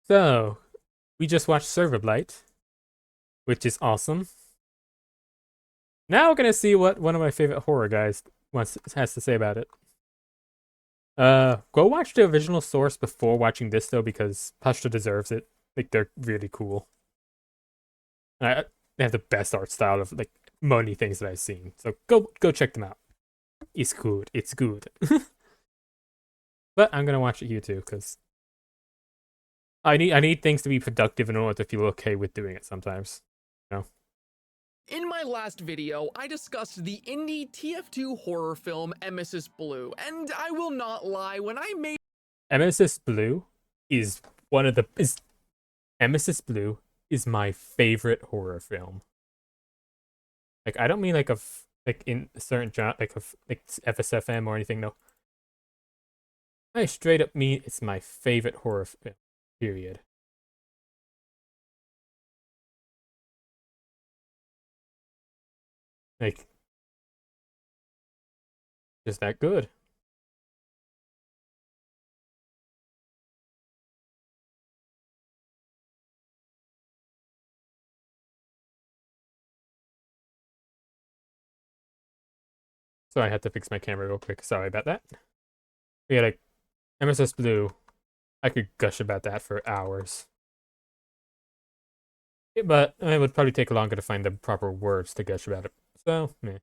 So, we just watched ServerBlight, which is awesome. Now we're gonna see what one of my favorite horror guys has to say about it. Go watch the original source before watching this though, because Pastra deserves it. Like they're really cool. They have the best art style of like many things that I've seen. So go check them out. It's good. It's good. But I'm gonna watch it here too, because I need things to be productive in order to feel okay with doing it sometimes. You know? In my last video, I discussed the indie TF2 horror film Emesis Blue, and I will not lie, when I made Emesis Blue is one of the is Emesis Blue is my favorite horror film. Like I don't mean like in a certain genre like FSFM or anything. No, I straight up mean it's my favorite horror film. Period. Like just that good. So I had to fix my camera real quick. Sorry about that. Yeah, like MSS Blue, I could gush about that for hours. Yeah, but it would probably take longer to find the proper words to gush about it. So, meh.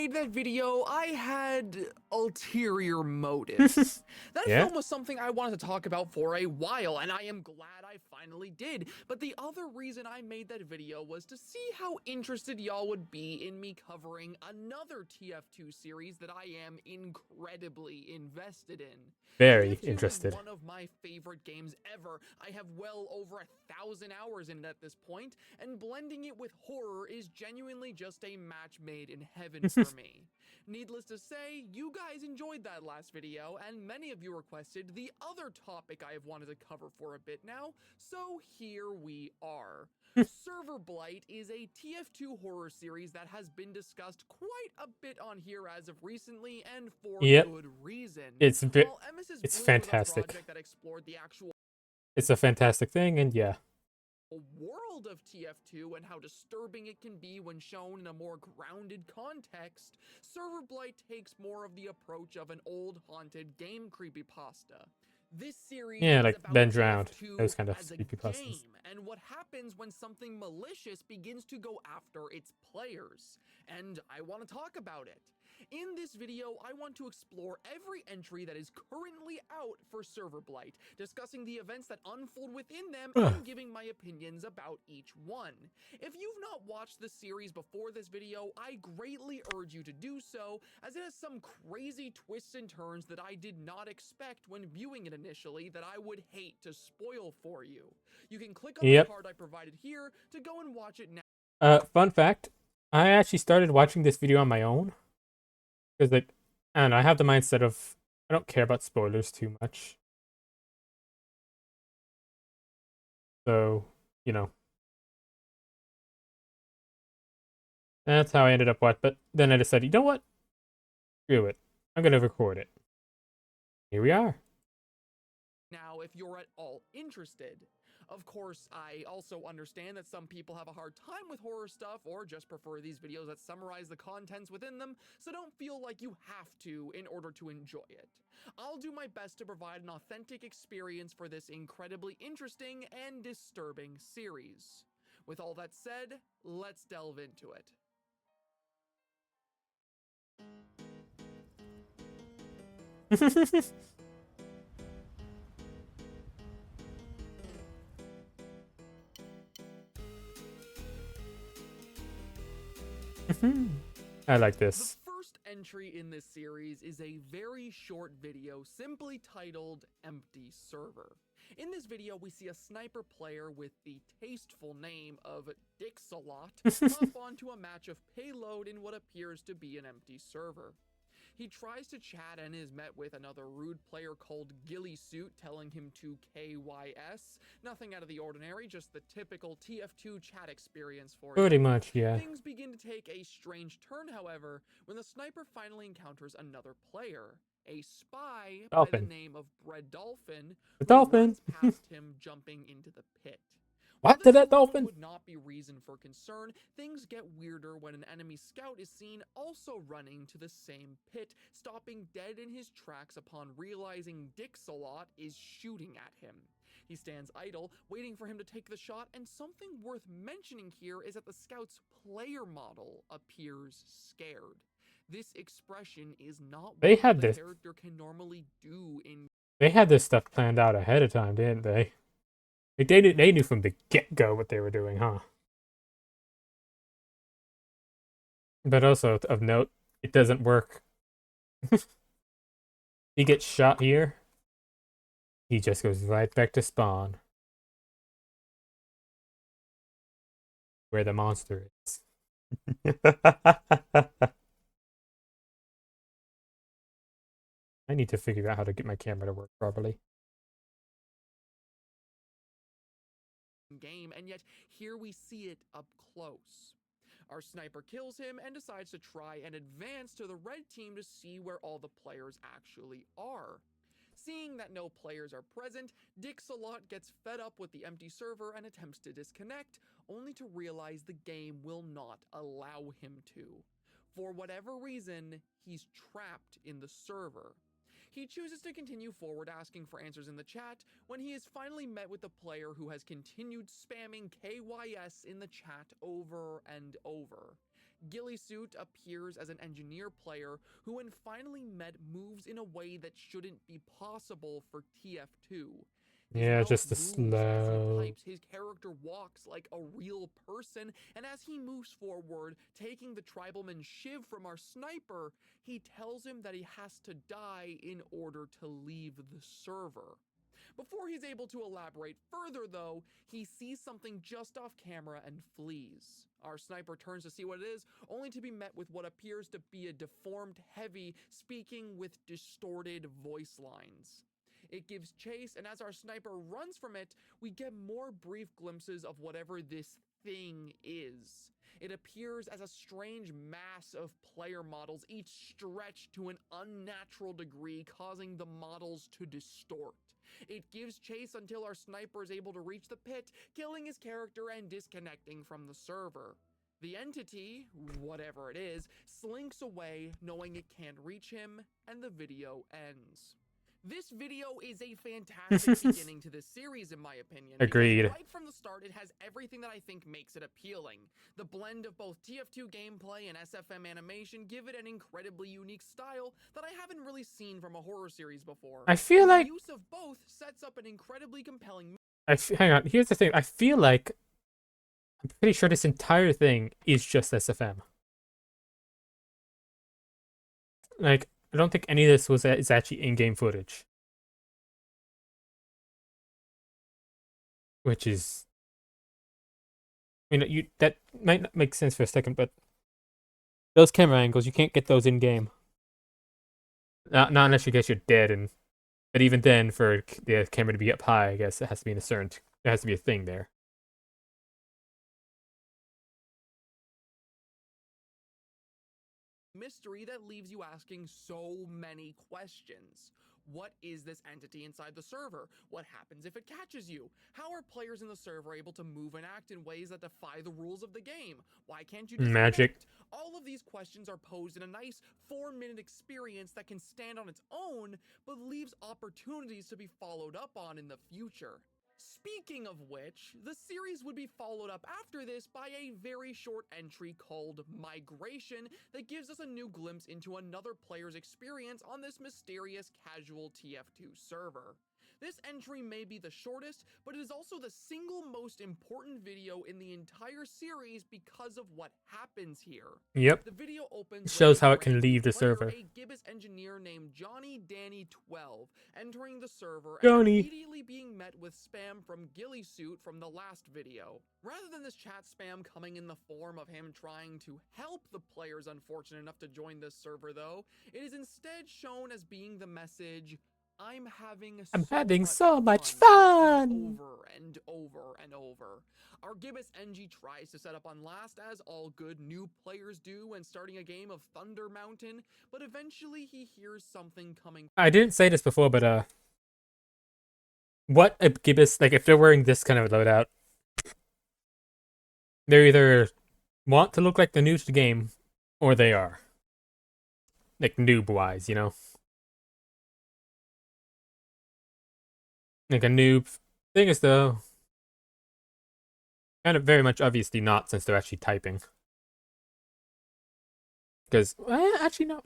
that video, I had ulterior motives. That Yeah? film was something I wanted to talk about for a while, and I am glad I finally did. But the other reason I made that video was to see how interested y'all would be in me covering another TF2 series that I am incredibly invested in. Very TF2 is interested. one of my favorite games ever. I have well over 1,000 hours in it at this point, and blending it with horror is genuinely just a match made in heaven for me. Needless to say, you guys enjoyed that last video, and many of you requested the other topic I have wanted to cover for a bit now, so here we are. ServerBlight is a TF2 horror series that has been discussed quite a bit on here as of recently, and for Yep. good reason. It's While Emesis it's Blue was a fantastic. project that explored the actual It's a fantastic thing, and yeah. world of TF2 and how disturbing it can be when shown in a more grounded context, ServerBlight takes more of the approach of an old haunted game creepypasta. This series Yeah, is like about Ben Drowned. TF2 Those kind of as a creepypastas. game and what happens when something malicious begins to go after its players. And I want to talk about it. In this video, I want to explore every entry that is currently out for ServerBlight, discussing the events that unfold within them and giving my opinions about each one. If you've not watched the series before this video, I greatly urge you to do so, as it has some crazy twists and turns that I did not expect when viewing it initially that I would hate to spoil for you. You can click on the Yep. card I provided here to go and watch it now. Fun fact, I actually started watching this video on my own. Because like I don't know, I have the mindset of I don't care about spoilers too much. So, you know. That's how I ended up what but then I decided, you know what? Screw it. I'm gonna record it. Here we are. Now if you're at all interested. Of course, I also understand that some people have a hard time with horror stuff or just prefer these videos that summarize the contents within them, so don't feel like you have to in order to enjoy it. I'll do my best to provide an authentic experience for this incredibly interesting and disturbing series. With all that said, let's delve into it. I like The this. first entry in this series is a very short video simply titled Empty Server. In this video, we see a sniper player with the tasteful name of Dixalot hop onto a match of payload in what appears to be an empty server. He tries to chat and is met with another rude player called Gillysuit telling him to KYS. Nothing out of the ordinary, just the typical TF2 chat experience for you. Pretty much, yeah. Things begin to take a strange turn, however, when the sniper finally encounters another player, A spy by the Dolphin. name of Bread Dolphin, The who dolphin. runs past him jumping into the pit. While What to this that alone dolphin? would not be reason for concern, things get weirder when an enemy scout is seen also running to the same pit, stopping dead in his tracks upon realizing Dixalot is shooting at him. He stands idle, waiting for him to take the shot, and something worth mentioning here is that the scout's player model appears scared. This expression is not They one had the this. character can normally do in. They had this stuff planned out ahead of time, didn't they? Like they knew from the get-go what they were doing, huh? But also of note, it doesn't work. He gets shot here. He just goes right back to spawn, where the monster is. I need to figure out how to get my camera to work properly. Game, and yet here we see it up close. Our sniper kills him and decides to try and advance to the red team to see where all the players actually are. Seeing that no players are present, Dixalot gets fed up with the empty server and attempts to disconnect, only to realize the game will not allow him to. For whatever reason, he's trapped in the server. He chooses to continue forward asking for answers in the chat when he is finally met with the player who has continued spamming KYS in the chat over and over. Gillisuit appears as an engineer player who, when finally met, moves in a way that shouldn't be possible for TF2. Yeah, just the As he slow. types, his character walks like a real person, and as he moves forward, taking the tribalman shiv from our sniper, he tells him that he has to die in order to leave the server. Before he's able to elaborate further, though, he sees something just off camera and flees. Our sniper turns to see what it is, only to be met with what appears to be a deformed Heavy speaking with distorted voice lines. It gives chase, and as our sniper runs from it, we get more brief glimpses of whatever this thing is. It appears as a strange mass of player models, each stretched to an unnatural degree, causing the models to distort. It gives chase until our sniper is able to reach the pit, killing his character and disconnecting from the server. The entity, whatever it is, slinks away, knowing it can't reach him, and the video ends. This video is a fantastic beginning to this series, in my opinion. Agreed. Because right from the start, it has everything that I think makes it appealing. The blend of both TF2 gameplay and SFM animation give it an incredibly unique style that I haven't really seen from a horror series before. I feel like the use of both sets up an incredibly compelling. hang on. Here's the thing. I feel like I'm pretty sure this entire thing is just SFM. Like, I don't think any of this is actually in-game footage, which is, that might not make sense for a second, but those camera angles, you can't get those in game. Not unless you guess you're dead, and but even then, for the camera to be up high, I guess it has to be in a certain. There has to be a thing there. Mystery that leaves you asking so many questions. What is this entity inside the server? What happens if it catches you? How are players in the server able to move and act in ways that defy the rules of the game? Why can't you disconnect? Magic. All of these questions are posed in a nice 4-minute experience that can stand on its own, but leaves opportunities to be followed up on in the future. Speaking of which, the series would be followed up after this by a very short entry called Migration that gives us a new glimpse into another player's experience on this mysterious casual TF2 server. This entry may be the shortest, but it is also the single most important video in the entire series because of what happens here. Yep. The video opens It shows with a how it can brand leave new the player, server. a Gibbous engineer named Johnny Danny 12, entering the server Johnny. and immediately being met with spam from Gillisuit from the last video. Rather than this chat spam coming in the form of him trying to help the players unfortunate enough to join this server, though, it is instead shown as being the message, I'm having so much fun. over and over and over. Our Gibbous NG tries to set up on last, as all good new players do when starting a game of Thunder Mountain, but eventually he hears something coming. I didn't say this before, but what a Gibbous, like if they're wearing this kind of loadout, they either want to look like they're new to the game, or they are. Like noob-wise, you know? Like a noob. Thing is though, kind of very much obviously not, since they're actually typing. Because, actually no.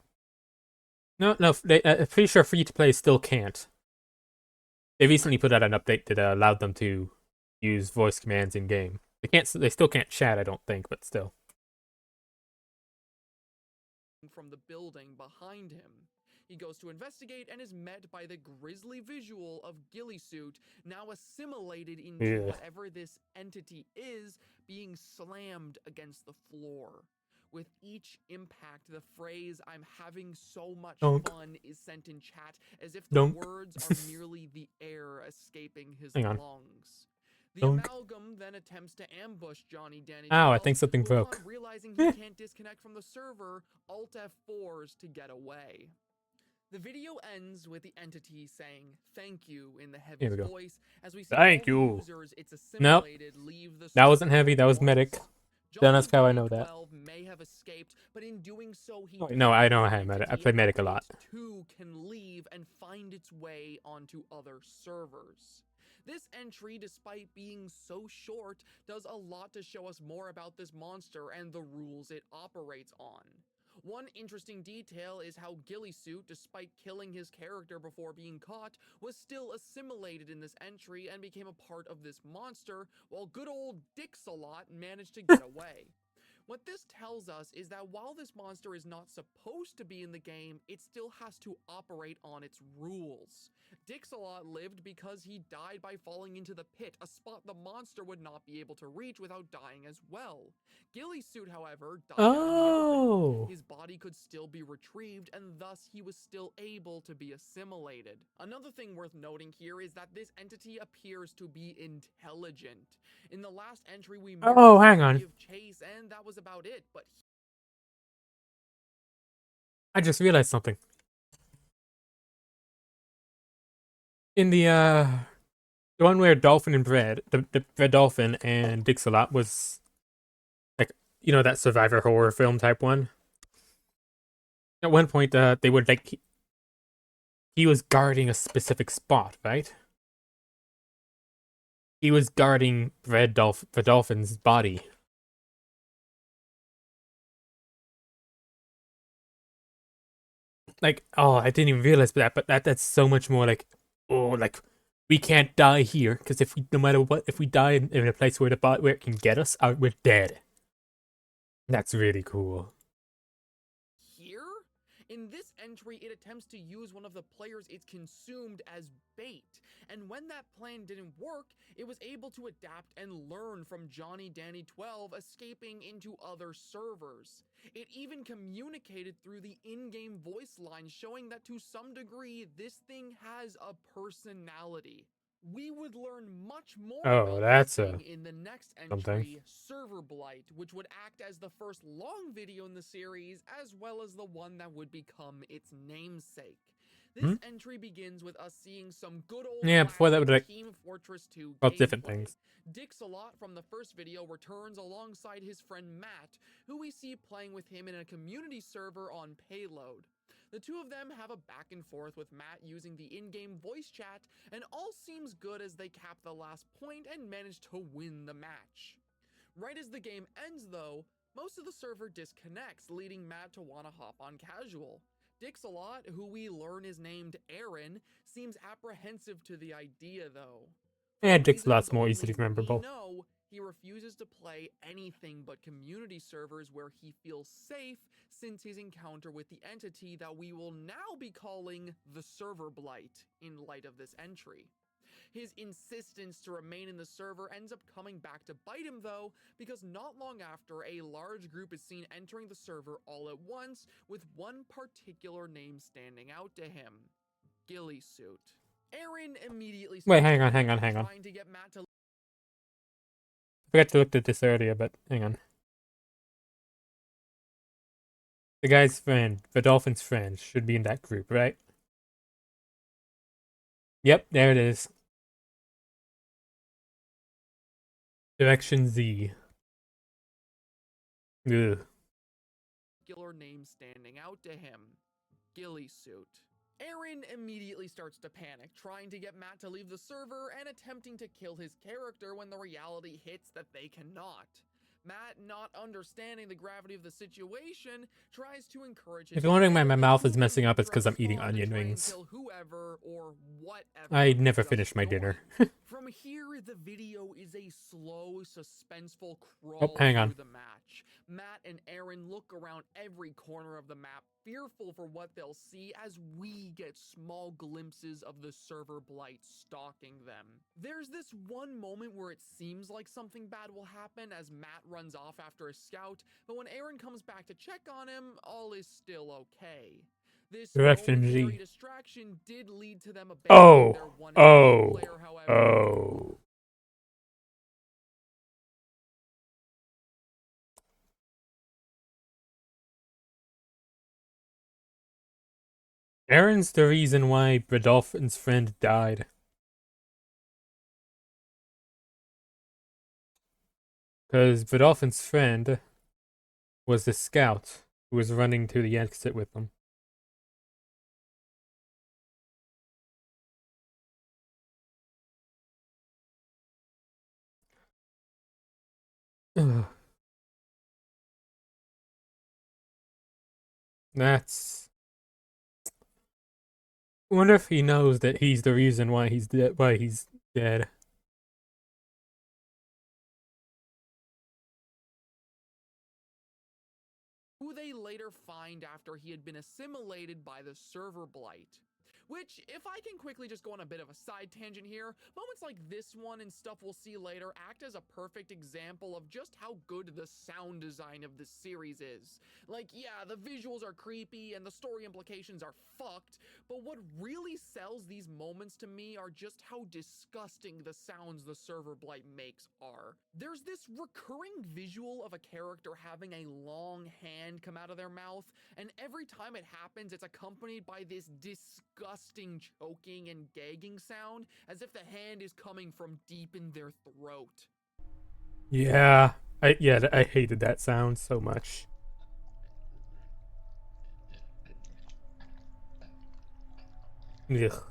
No, I'm pretty sure free-to-play still can't. They recently put out an update that allowed them to use voice commands in-game. They still can't chat, I don't think, but still. From the building behind him. He goes to investigate and is met by the grisly visual of Gillysuit, now assimilated into whatever this entity is, being slammed against the floor. With each impact, the phrase "I'm having so much fun" is sent in chat, as if the words are merely the air escaping his lungs. The amalgam then attempts to ambush Johnny Danny. Ow, I think something broke. Realizing he can't disconnect from the server, Alt F4s to get away. The video ends with the entity saying "thank you" in the Heavy's voice, as we see thank you. Users it's assimilated leave the that wasn't Heavy, that was Medic. Then that's how I know that. May have escaped, but in doing so, he no, I know I have Medic. I play Medic a lot. Too can leave and find its way onto other servers. This entry, despite being so short, does a lot to show us more about this monster and the rules it operates on. One interesting detail is how Gillysuit, despite killing his character before being caught, was still assimilated in this entry and became a part of this monster, while good old Dixalot managed to get away. What this tells us is that while this monster is not supposed to be in the game, it still has to operate on its rules. Dixalot lived because he died by falling into the pit, a spot the monster would not be able to reach without dying as well. Gillysuit, however, died out in the open. His body could still be retrieved, and thus he was still able to be assimilated. Another thing worth noting here is that this entity appears to be intelligent. In the last entry, we hang on. give chase, and that was about it, but I just realized something. In the one where Dolphin and Bread, the Red Dolphin and Dixalot was like, you know, that survivor horror film type one. At one point, they would like he was guarding a specific spot, right? He was guarding the Dolphin's body. Like, oh, I didn't even realize that, but that's so much more like, oh, like, we can't die here, because no matter what, if we die in a place where it can get us, we're dead. That's really cool. Here? In this entry, it attempts to use one of the players it's consumed as bait, and when that plan didn't work, it was able to adapt and learn from Johnny Danny 12 escaping into other servers. It even communicated through the in-game voice line, showing that to some degree, this thing has a personality. We would learn much more about this thing in the next entry, ServerBlight, which would act as the first long video in the series, as well as the one that would become its namesake. This entry begins with us seeing some good old before that would like Team Fortress 2 different things. Dixalot from the first video returns alongside his friend Matt, who we see playing with him in a community server on Payload. The two of them have a back and forth with Matt using the in-game voice chat, and all seems good as they cap the last point and manage to win the match. Right as the game ends though, most of the server disconnects, leading Matt to want to hop on casual. Dixalot, who we learn is named Aaron, seems apprehensive to the idea though. Yeah, Dixalot's more easily rememberable. No, he refuses to play anything but community servers where he feels safe since his encounter with the entity that we will now be calling the ServerBlight in light of this entry. His insistence to remain in the server ends up coming back to bite him though, because not long after, a large group is seen entering the server all at once, with one particular name standing out to him: Gillysuit. Aaron immediately hang on. trying to get Matt to Forgot to look at this earlier, but hang on. The guy's friend, the dolphin's friend, should be in that group, right? Yep, there it is. Direction Z. Ugh. Name standing out to him. Ghillie suit. Aaron immediately starts to panic, trying to get Matt to leave the server and attempting to kill his character when the reality hits that they cannot. Matt, not understanding the gravity of the situation, tries to encourage his If you're wondering why my mouth is who messing up, it's because I'm stress eating on to onion try and rings. kill whoever or whatever I never just finished my dinner. joined. From here, the video is a slow, suspenseful crawl hang through on. the match. Matt and Aaron look around every corner of the map, fearful for what they'll see as we get small glimpses of the ServerBlight stalking them. There's this one moment where it seems like something bad will happen as Matt runs off after a scout, but when Aaron comes back to check on him, all is still okay. This Direction momentary G. distraction did lead to them abandoning their Oh. one Oh. player, however. Oh. Aaron's the reason why Rodolphin's friend died. Because Rodolphin's friend was the scout who was running to the exit with them. Ugh. That's. I wonder if he knows that he's the reason why he's dead. Why he's dead. Who they later find after he had been assimilated by the ServerBlight. Which, if I can quickly just go on a bit of a side tangent here, moments like this one and stuff we'll see later act as a perfect example of just how good the sound design of this series is. Like, yeah, the visuals are creepy and the story implications are fucked, but what really sells these moments to me are just how disgusting the sounds the ServerBlight makes are. There's this recurring visual of a character having a long hand come out of their mouth, and every time it happens, it's accompanied by this disgusting choking and gagging sound, as if the hand is coming from deep in their throat. Yeah, I hated that sound so much. Ugh.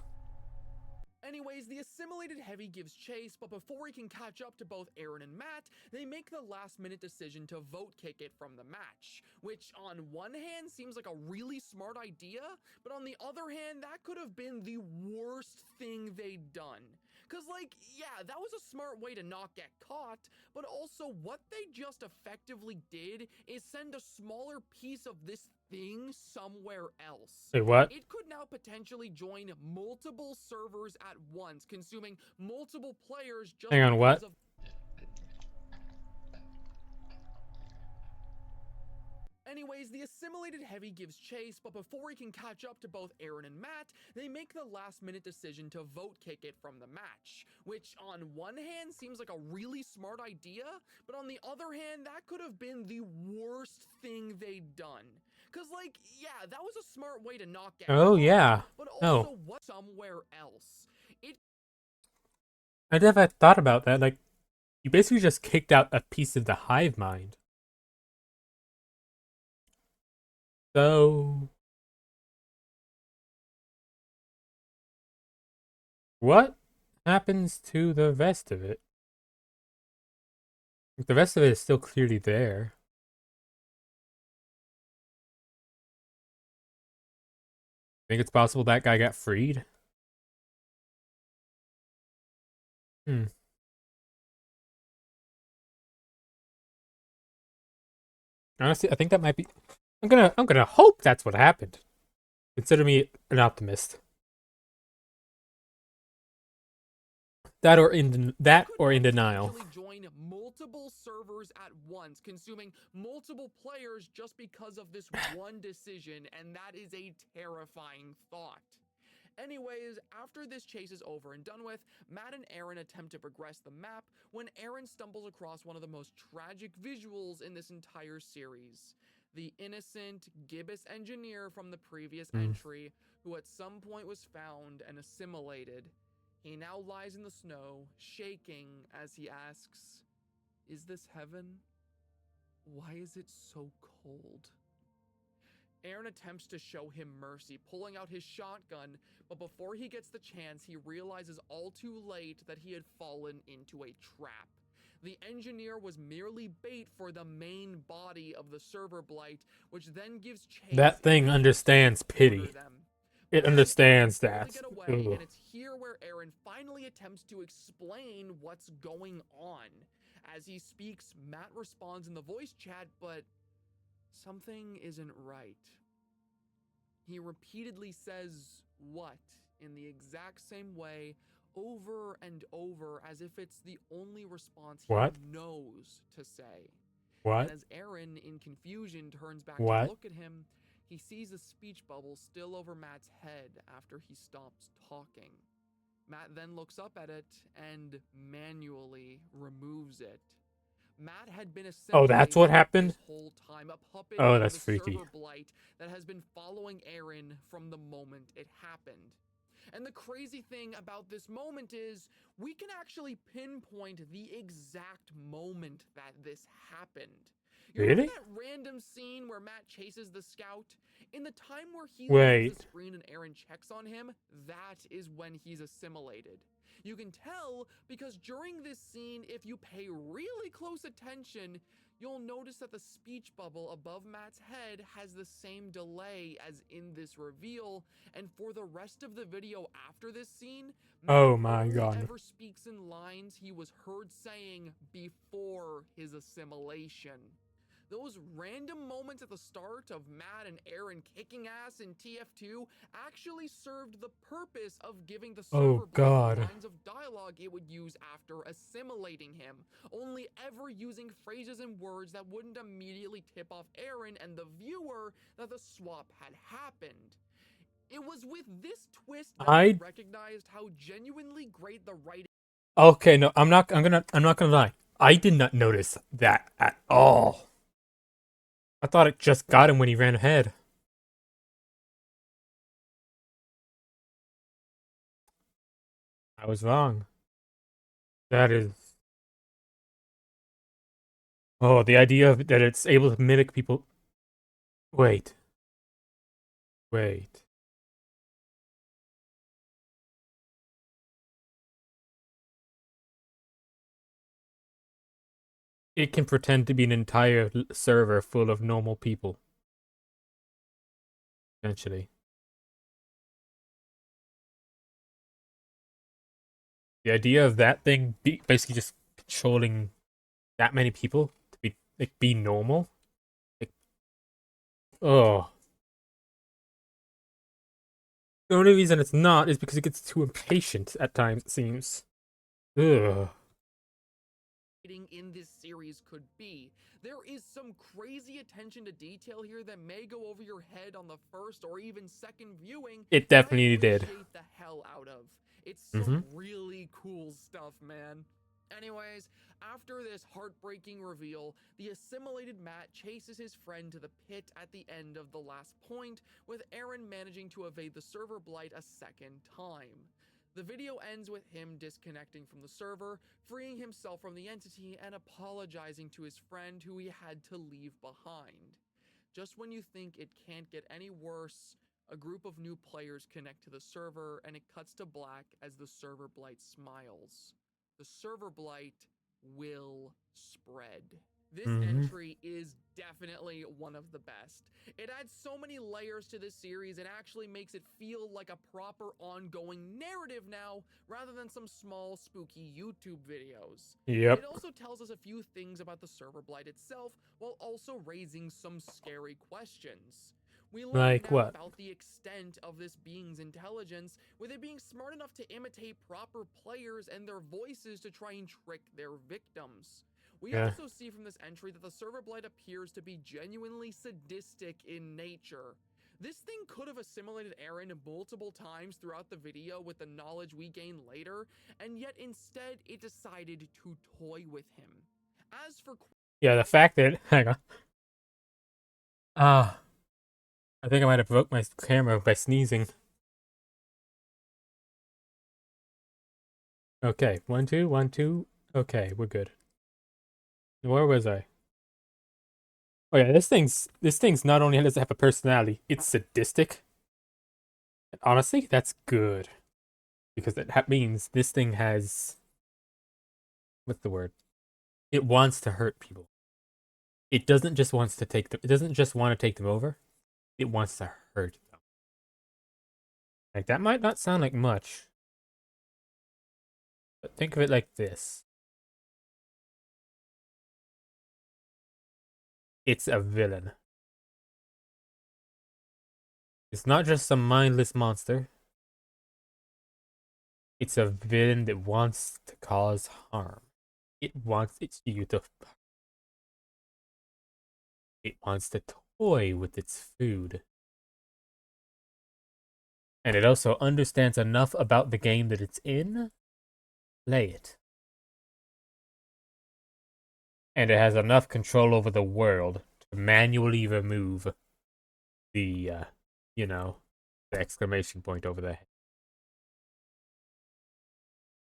Anyways, the assimilated heavy gives chase, but before he can catch up to both Aaron and Matt, they make the last-minute decision to vote kick it from the match, which on one hand seems like a really smart idea, but on the other hand, that could have been the worst thing they'd done. Cause like, yeah, that was a smart way to not get caught, but also what they just effectively did is send a smaller piece of this thing somewhere else. Wait, what? It could now potentially join multiple servers at once, consuming multiple players just Hang on, what? because of... Anyways, the assimilated heavy gives chase, but before he can catch up to both Aaron and Matt, they make the last-minute decision to vote kick it from the match, which on one hand seems like a really smart idea, but on the other hand, that could have been the worst thing they'd done. Cause like, yeah, that was a smart way to not get Oh, caught, yeah. but No. also what somewhere else. I never thought about that. Like, you basically just kicked out a piece of the hive mind. So, what happens to the rest of it? The rest of it is still clearly there. Think it's possible that guy got freed? Hmm. Honestly, I think that might be. I'm gonna hope that's what happened. Consider me an optimist. That or in denial. Join multiple servers at once, consuming multiple players just because of this one decision, and that is a terrifying thought. Anyways, after this chase is over and done with, Matt and Aaron attempt to progress the map when Aaron stumbles across one of the most tragic visuals in this entire series. The innocent gibbous engineer from the previous entry, who at some point was found and assimilated. He now lies in the snow, shaking as he asks, "Is this heaven? Why is it so cold?" Aaron attempts to show him mercy, pulling out his shotgun, but before he gets the chance, he realizes all too late that he had fallen into a trap. The engineer was merely bait for the main body of the ServerBlight, which then gives chase. That thing understands pity. It understands that. Get away, and it's here where Aaron finally attempts to explain what's going on. As he speaks, Matt responds in the voice chat, but something isn't right. He repeatedly says "what" in the exact same way over and over, as if it's the only response he knows to say. What? And as Aaron, in confusion, turns back to look at him, he sees a speech bubble still over Matt's head after he stops talking. Matt then looks up at it and manually removes it. Matt had been oh, that's what happened? This whole time, a puppet oh, of that's the freaky. ServerBlight that has been following Aaron from the moment it happened. And the crazy thing about this moment is we can actually pinpoint the exact moment that this happened. You remember that random scene where Matt chases the scout? In the time where he leaves the screen and Aaron checks on him, that is when he's assimilated. You can tell because during this scene, if you pay really close attention, you'll notice that the speech bubble above Matt's head has the same delay as in this reveal, and for the rest of the video after this scene, Matt ever speaks in lines he was heard saying before his assimilation. Those random moments at the start of Matt and Aaron kicking ass in TF2 actually served the purpose of giving the ServerBlight lines of dialogue it would use after assimilating him, only ever using phrases and words that wouldn't immediately tip off Aaron and the viewer that the swap had happened. It was with this twist that I recognized how genuinely great the writing. Okay, no, I'm not gonna lie. I did not notice that at all. I thought it just got him when he ran ahead. I was wrong. That is... oh, the idea of that it's able to mimic people... Wait. It can pretend to be an entire server full of normal people. Essentially. The idea of that thing basically just controlling that many people to be normal. The only reason it's not is because it gets too impatient at times, it seems. In this series could be. There is some crazy attention to detail here that may go over your head on the first or even second viewing. It definitely did. The hell out of. It's some really cool stuff, man. Anyways, after this heartbreaking reveal, the assimilated Matt chases his friend to the pit at the end of the last point, with Aaron managing to evade the ServerBlight a second time. The video ends with him disconnecting from the server, freeing himself from the entity, and apologizing to his friend who he had to leave behind. Just when you think it can't get any worse, a group of new players connect to the server, and it cuts to black as the ServerBlight smiles. The ServerBlight will spread. This entry is definitely one of the best. It adds so many layers to this series and actually makes it feel like a proper ongoing narrative now, rather than some small spooky YouTube videos. It also tells us a few things about the ServerBlight itself, while also raising some scary questions. We learn now about the extent of this being's intelligence, with it being smart enough to imitate proper players and their voices to try and trick their victims. We also see from this entry that the ServerBlight appears to be genuinely sadistic in nature. This thing could have assimilated Aaron multiple times throughout the video with the knowledge we gain later, and yet instead it decided to toy with him. As for Yeah, the fact that hang on. Ah, I think I might have broke my camera by sneezing. Okay, 1 2 1 2. Okay, we're good. Where was I? Oh yeah, this thing's not only does it have a personality, it's sadistic. And honestly, that's good because that means this thing has what's the word? It wants to hurt people. It doesn't just wants to take them. It doesn't just want to take them over. It wants to hurt them. Like that might not sound like much, but think of it like this. It's a villain. It's not just some mindless monster. It's a villain that wants to cause harm. It wants its youth. It wants to toy with its food. And it also understands enough about the game that it's in. Play it. And it has enough control over the world to manually remove the, the exclamation point over the head.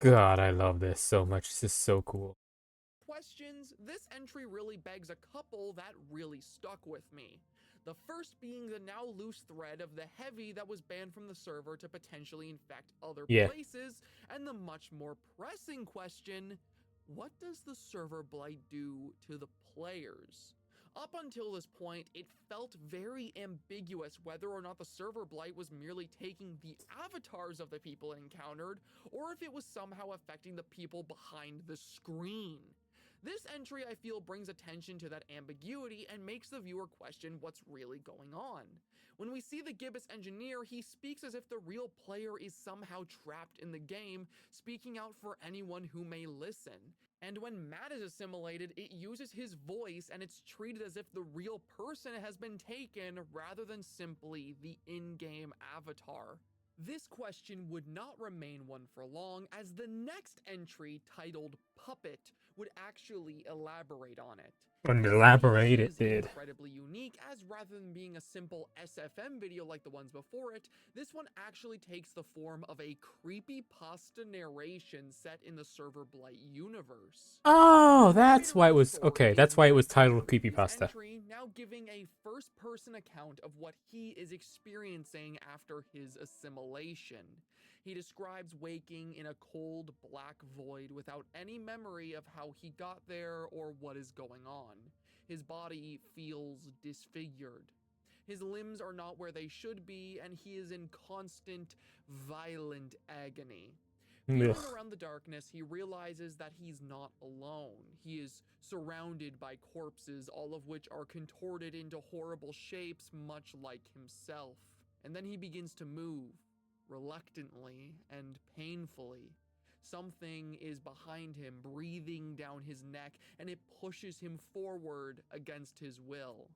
God, I love this so much. This is so cool. questions, this entry really begs a couple that really stuck with me. The first being the now loose thread of the heavy that was banned from the server to potentially infect other places, and the much more pressing question, what does the ServerBlight do to the players? Up until this point, it felt very ambiguous whether or not the ServerBlight was merely taking the avatars of the people it encountered, or if it was somehow affecting the people behind the screen. This entry, I feel, brings attention to that ambiguity and makes the viewer question what's really going on. When we see the Gibbous engineer, he speaks as if the real player is somehow trapped in the game, speaking out for anyone who may listen. And when Matt is assimilated, it uses his voice and it's treated as if the real person has been taken rather than simply the in-game avatar. This question would not remain one for long, as the next entry, titled Puppet, would actually elaborate on it. And elaborate it is did. Incredibly unique, as rather than being a simple SFM video like the ones before it, this one actually takes the form of a creepypasta narration set in the ServerBlight universe. Oh, that's why it was okay. That's why it was titled Creepypasta. Entry now giving a first-person account of what he is experiencing after his assimilation. He describes waking in a cold, black void without any memory of how he got there or what is going on. His body feels disfigured. His limbs are not where they should be, and he is in constant, violent agony. Feeling around the darkness, he realizes that he's not alone. He is surrounded by corpses, all of which are contorted into horrible shapes, much like himself. And then he begins to move, reluctantly and painfully. Something is behind him, breathing down his neck, and it pushes him forward against his will.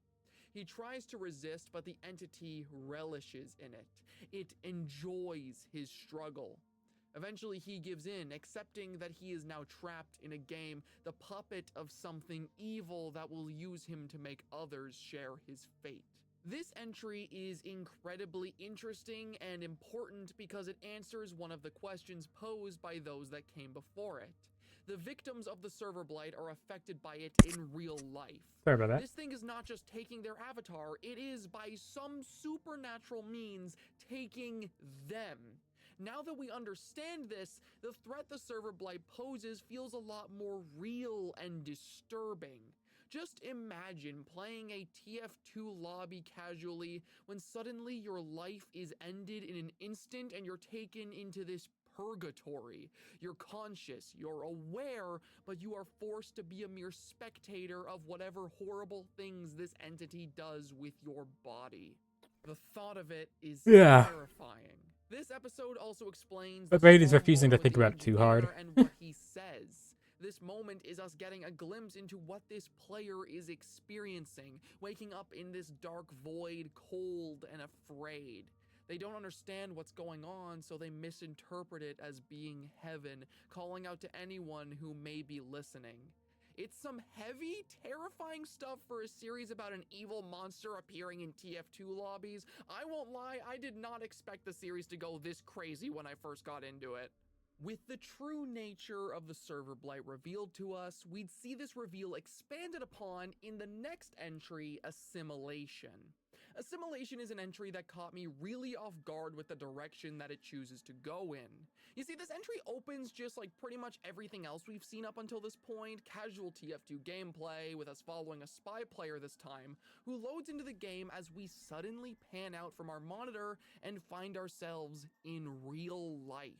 He tries to resist, but the entity relishes in it. It enjoys his struggle. Eventually, he gives in, accepting that he is now trapped in a game, the puppet of something evil that will use him to make others share his fate. This entry is incredibly interesting and important because it answers one of the questions posed by those that came before it. The victims of the ServerBlight are affected by it in real life. Sorry about that. This thing is not just taking their avatar, it is by some supernatural means taking them. Now that we understand this, the threat the ServerBlight poses feels a lot more real and disturbing. Just imagine playing a TF2 lobby casually when suddenly your life is ended in an instant and you're taken into this purgatory. You're conscious, you're aware, but you are forced to be a mere spectator of whatever horrible things this entity does with your body. The thought of it is terrifying. This episode also explains but Brady's refusing to think about it too hard. and what he says. This moment is us getting a glimpse into what this player is experiencing, waking up in this dark void, cold and afraid. They don't understand what's going on, so they misinterpret it as being heaven, calling out to anyone who may be listening. It's some heavy, terrifying stuff for a series about an evil monster appearing in TF2 lobbies. I won't lie, I did not expect the series to go this crazy when I first got into it. With the true nature of the ServerBlight revealed to us, we'd see this reveal expanded upon in the next entry, Assimilation. Assimilation is an entry that caught me really off guard with the direction that it chooses to go in. You see, this entry opens just like pretty much everything else we've seen up until this point, casual TF2 gameplay, with us following a spy player this time, who loads into the game as we suddenly pan out from our monitor and find ourselves in real life.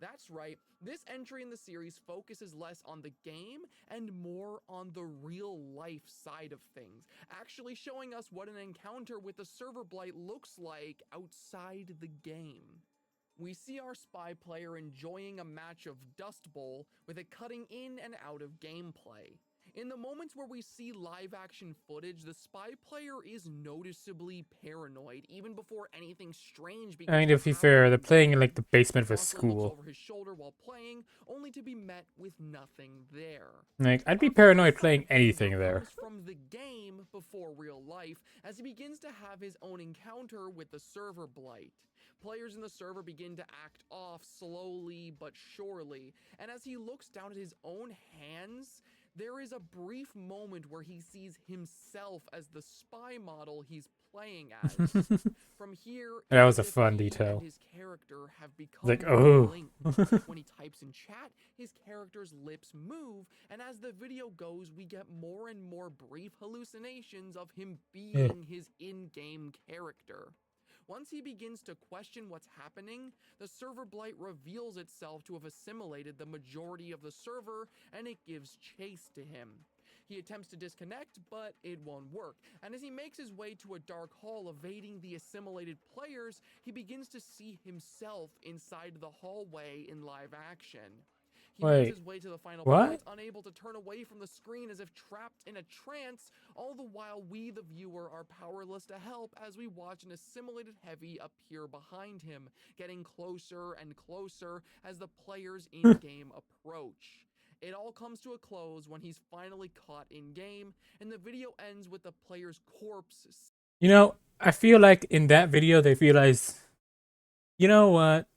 That's right, this entry in the series focuses less on the game and more on the real life side of things, actually showing us what an encounter with the ServerBlight looks like outside the game. We see our spy player enjoying a match of Dust Bowl with it cutting in and out of gameplay. In the moments where we see live action footage, the spy player is noticeably paranoid, even before anything strange begins I mean, to to be happen fair, in they're playing in game. like the basement of He a constantly looks school. over his shoulder while playing, only to be met with nothing there. Like, I'd be Our first paranoid sign playing of danger anything there. comes from the game before real life, as he begins to have his own encounter with the ServerBlight. Players in the server begin to act off slowly but surely, and as he looks down at his own hands, there is a brief moment where he sees himself as the spy model he's playing as. From here, That it's was as a if fun he detail. and his character have become Like, oh. linked. When he types in chat, his character's lips move, and as the video goes, we get more and more brief hallucinations of him being his in-game character. Once he begins to question what's happening, the ServerBlight reveals itself to have assimilated the majority of the server, and it gives chase to him. He attempts to disconnect, but it won't work, and as he makes his way to a dark hall evading the assimilated players, he begins to see himself inside the hallway in live action. He makes Wait, his way to the final what? points, unable to turn away from the screen as if trapped in a trance, all the while we, the viewer, are powerless to help as we watch an assimilated heavy appear behind him, getting closer and closer as the players in-game approach. It all comes to a close when he's finally caught in-game, and the video ends with the player's corpse. You know, I feel like in that video they realized, you know what?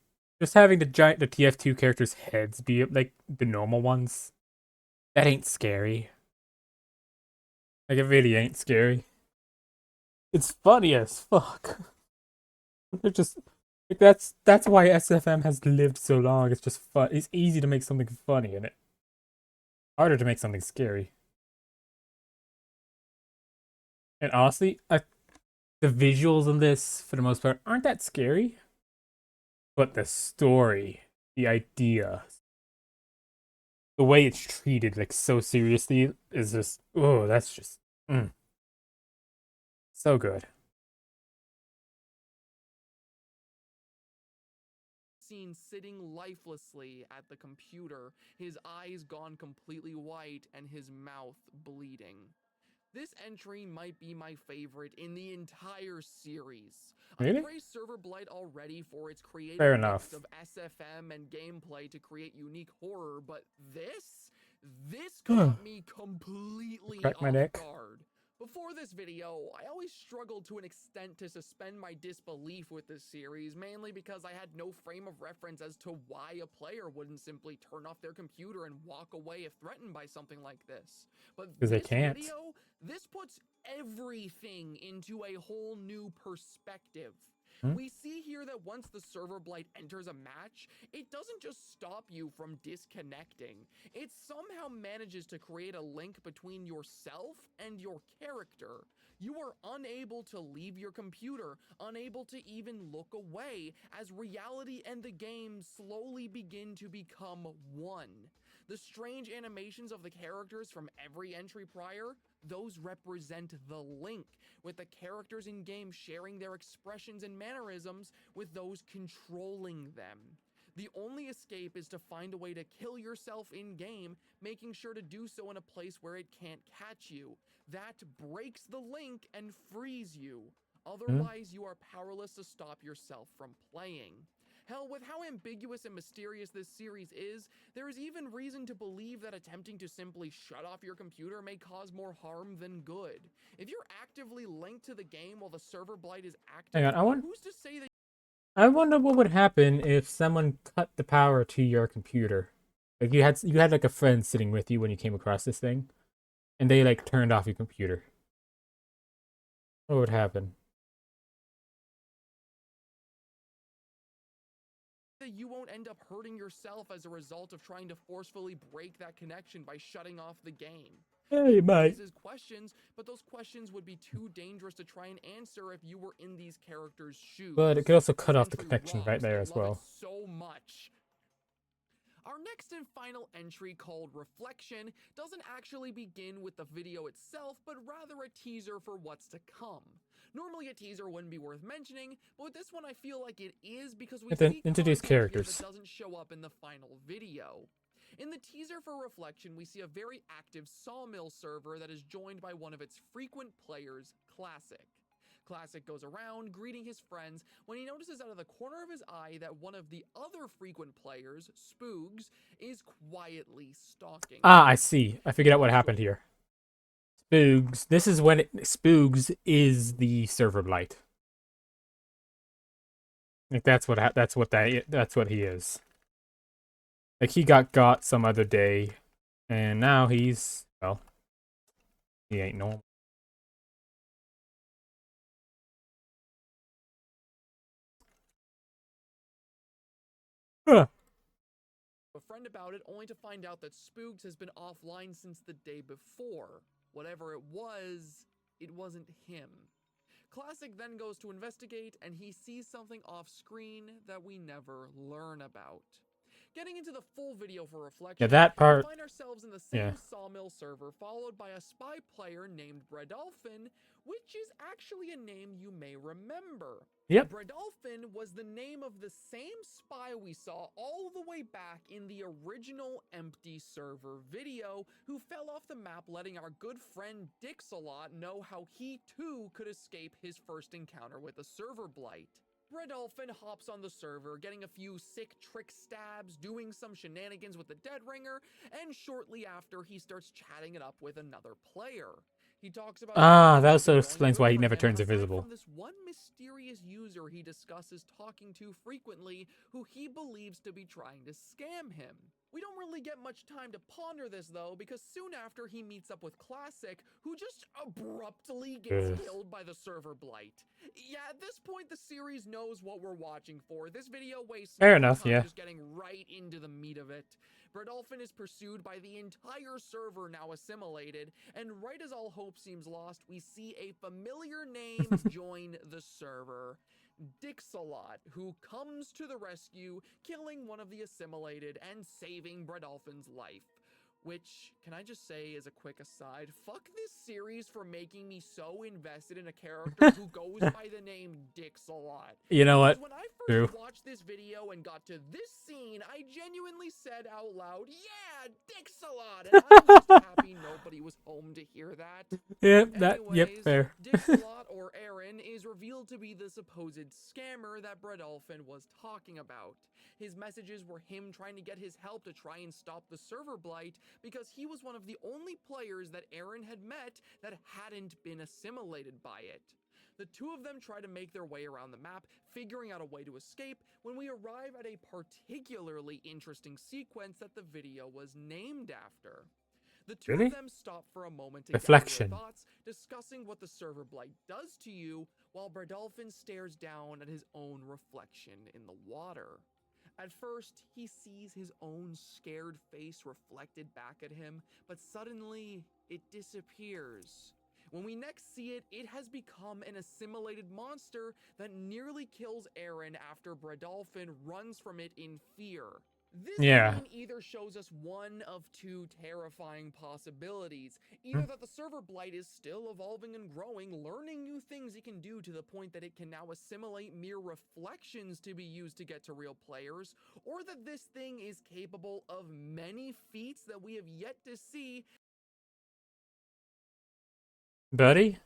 Just having the TF2 characters' heads be like the normal ones, that ain't scary. Like, it really ain't scary. It's funny as fuck. They're just like, that's why SFM has lived so long. It's just fun. It's easy to make something funny in it. Harder to make something scary. And honestly, the visuals in this, for the most part, aren't that scary. But the story, the idea, the way it's treated, like, so seriously, is just, oh, that's just, so good. Seen sitting lifelessly at the computer, his eyes gone completely white and his mouth bleeding. This entry might be my favorite in the entire series. Really? I praise ServerBlight already for its creative Fair mix enough. of SFM and gameplay to create unique horror, but this caught me completely Crack my off neck. guard. Before this video, I always struggled to an extent to suspend my disbelief with this series, mainly because I had no frame of reference as to why a player wouldn't simply turn off their computer and walk away if threatened by something like this. But Because they this can't. video, this puts everything into a whole new perspective. We see here that once the ServerBlight enters a match, it doesn't just stop you from disconnecting. It somehow manages to create a link between yourself and your character. You are unable to leave your computer, unable to even look away, as reality and the game slowly begin to become one. The strange animations of the characters from every entry prior, those represent the link, with the characters in game sharing their expressions and mannerisms with those controlling them. The only escape is to find a way to kill yourself in-game, making sure to do so in a place where it can't catch you. That breaks the link and frees you. Hmm? Otherwise, you are powerless to stop yourself from playing. Hell, with how ambiguous and mysterious this series is, there is even reason to believe that attempting to simply shut off your computer may cause more harm than good. If you're actively linked to the game while the server blight is Hang active, on, who's to say that I wonder what would happen if someone cut the power to your computer. Like you had like a friend sitting with you when you came across this thing, and they like turned off your computer. What would happen? you won't end up hurting yourself as a result of trying to forcefully break that connection by shutting off the game? Yeah, you It might. raises questions, but those questions would be too dangerous to try and answer if you were in these characters' shoes. But it could also cut This off the entry connection right rocks. there I as love it well. so much. Our next and final entry, called Reflection, doesn't actually begin with the video itself, but rather a teaser for what's to come. Normally a teaser wouldn't be worth mentioning, but with this one I feel like it is, because we And then see introduce content here characters. that doesn't show up in the final video. In the teaser for Reflection, we see a very active Sawmill server that is joined by one of its frequent players, Classic. Classic goes around greeting his friends when he notices out of the corner of his eye that one of the other frequent players, Spoogs, is quietly stalking Ah, him. I see. I figured out what happened here. Spoogs. This is when Spoogs is the server blight. Like that's what he is. Like he got some other day, and now he's well, he ain't normal. Huh. A friend about it, only to find out that Spoogs has been offline since the day before. Whatever it wasn't him. Classic then goes to investigate, and he sees something off screen that we never learn about. Getting into the full video for Yeah, Reflection, that we part. find ourselves in the Yeah. same Sawmill server, followed by a spy player named Bredolphin, which is actually a name you may remember. Yep. Bredolphin was the name of the same spy we saw all the way back in the original empty server video, who fell off the map, letting our good friend Dixalot know how he too could escape his first encounter with the server blight. Bredolphin hops on the server, getting a few sick trick stabs, doing some shenanigans with the Dead Ringer, and shortly after he starts chatting it up with another player. He talks about how Ah, things that have been also going explains good why he for never him, turns aside invisible. from this one mysterious user he discusses talking to frequently, who he believes to be trying to scam him. We don't really get much time to ponder this though, because soon after he meets up with Classic, who just abruptly gets Ugh. killed by the server blight. Yeah, at this point the series knows what we're watching for. This video wastes Fair no enough, time yeah. just getting right into the meat of it. Bredolphin is pursued by the entire server now assimilated, and right as all hope seems lost, we see a familiar name join the server. Dixalot, who comes to the rescue, killing one of the assimilated and saving Bredolphin's life. Which, can I just say as a quick aside, fuck this series for making me so invested in a character who goes by the name Dixalot. You know Because what? when I True. first watched this video and got to this scene, I genuinely said out loud, yeah, Dixalot, and I'm just happy nobody was home to hear that. Yep, yep, Anyways, fair. Dixalot, or Aaron, is revealed to be the supposed scammer that Bredolphin was talking about. His messages were him trying to get his help to try and stop the server blight, because he was one of the only players that Aaron had met that hadn't been assimilated by it. The two of them try to make their way around the map, figuring out a way to escape, when we arrive at a particularly interesting sequence that the video was named after. The two Really? of them stop for a moment to gather Reflection. their thoughts, discussing what the server blight does to you, while Bredolphin stares down at his own reflection in the water. At first, he sees his own scared face reflected back at him, but suddenly, it disappears. When we next see it, it has become an assimilated monster that nearly kills Aaron after Bredolphin runs from it in fear. This Yeah. scene either shows us one of two terrifying possibilities. Either that the ServerBlight is still evolving and growing, learning new things it can do to the point that it can now assimilate mere reflections to be used to get to real players, or that this thing is capable of many feats that we have yet to see. Buddy?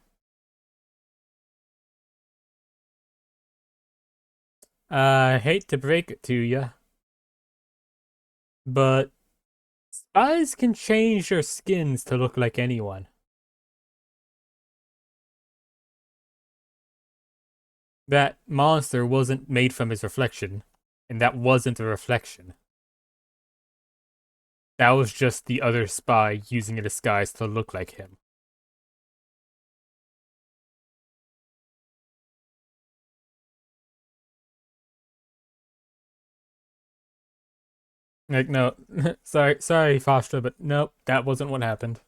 I hate to break it to you, but spies can change their skins to look like anyone. That monster wasn't made from his reflection, and that wasn't a reflection. That was just the other spy using a disguise to look like him. Like, no, sorry, Pastra, but nope, that wasn't what happened.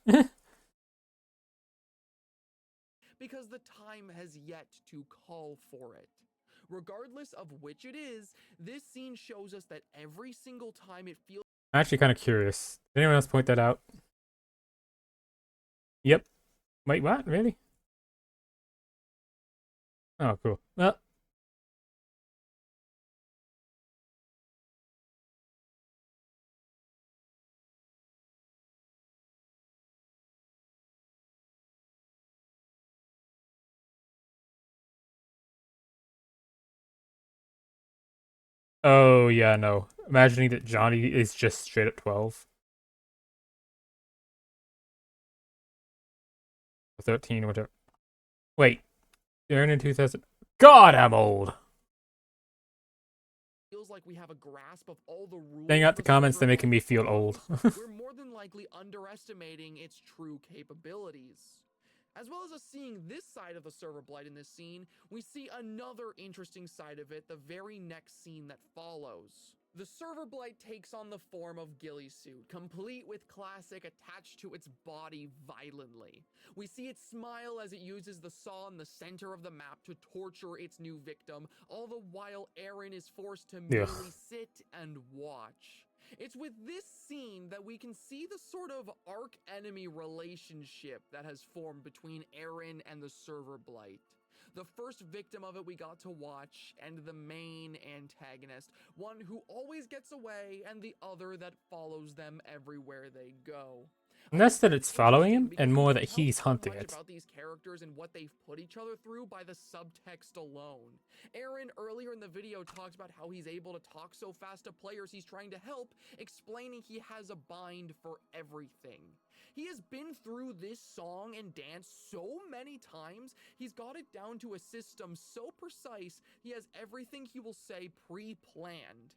Because the time has yet to call for it. Regardless of which it is, this scene shows us that every single time it feels I'm actually kind of curious. Did anyone else point that out? Yep. Wait, what? Really? Oh, cool. Well, oh, yeah, no. Imagining that Johnny is just straight up 12. Or 13 or whatever. Wait. They're in 2000. God, I'm old. feels like we have a grasp of all the rules. Staying out the comments, they're making me feel old. We're more than likely underestimating its true capabilities. As well as us seeing this side of the ServerBlight in this scene, we see another interesting side of it the very next scene that follows. The ServerBlight takes on the form of ghillie suit, complete with classic attached to its body violently. We see it smile as it uses the saw in the center of the map to torture its new victim, all the while Aaron is forced to merely sit and watch. It's with this scene that we can see the sort of arch-enemy relationship that has formed between Aaron and the ServerBlight. The first victim of it we got to watch, and the main antagonist, one who always gets away, and the other that follows them everywhere they go. Less that it's following him, and more that he's hunting it. About these characters and what they've put each other through by the subtext alone. Aaron earlier in the video talks about how he's able to talk so fast to players he's trying to help, explaining he has a bind for everything. He has been through this song and dance so many times, he's got it down to a system so precise, he has everything he will say pre-planned.